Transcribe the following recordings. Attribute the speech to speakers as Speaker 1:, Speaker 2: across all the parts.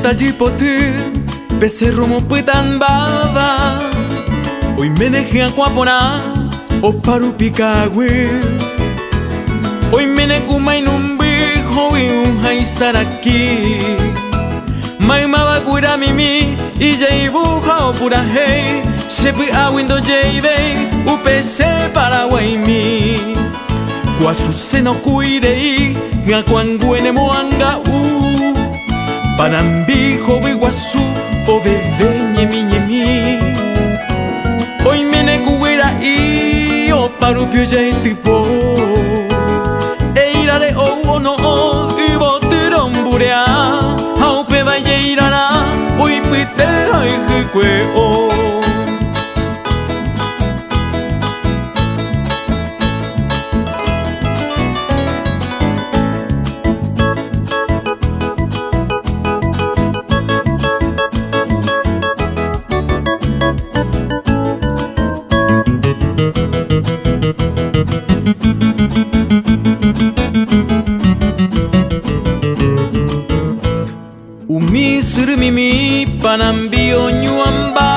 Speaker 1: tajipote becerro mopetan baba hoy meneje aquapona o parupikawe hoy menekumay numbi hoy haisaraki mai mabaguira mimi y jaibuja o pura hey sepi awindo jaibe upc Paraguay mi Guasu seno cuidei Gacuanguene moanga Panambijo Guasu o bebeñe mi Hoy mene cuera y o parupio ya tipo Eirare o no y botirón burea Aupe vaya irara hoy pitera y jicue o Umi surmimi panambio nyuamba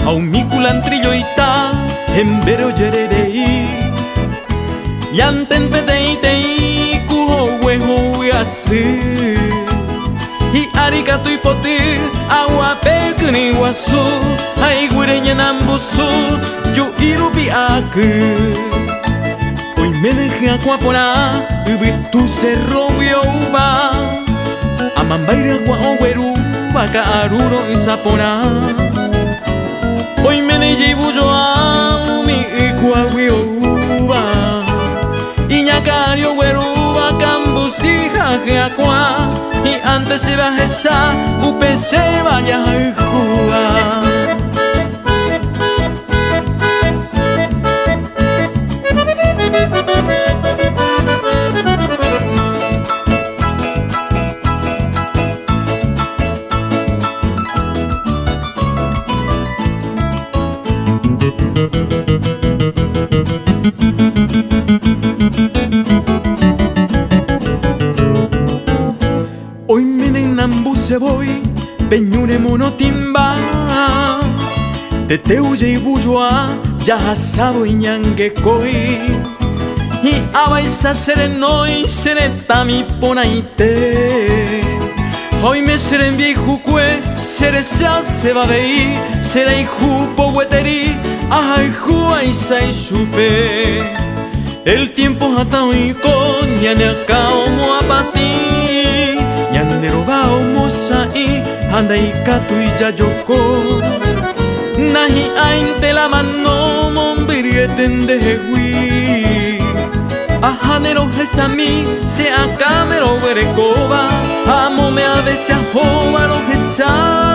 Speaker 1: Au mikulantrillo ita embero yererei Yanten peteitei kuho weho yasi I arigato ipote agua pekuni wasu Ai guireña nambusu yo irupi aku Hoy meneje aquapona ubitu cerro uba Amambaira kwa oweru baka aruro isapona Hoy mene jibujo a umi ikwa wiuba Iñakario weru bakambusi jaje akwa Y antes se bajesa upe se vaya a ikua Hoy menen nambuse voy peñune monotimba Teteuye y bujoa ya hasabo iñangue koi Y abaisa serenoi seretami ponaite Hoy me seren viejo cue seresia se va vei serei jupo gueteri ay juaisa y supe El tiempo atao y coña ne acao mo apati Ñandero bao mosa y anda y catu y ya yoko Nahi ainte la mano mombirieten de hui Ajanero jesami se acamero verecoba Amo me a veces a jova lo jesa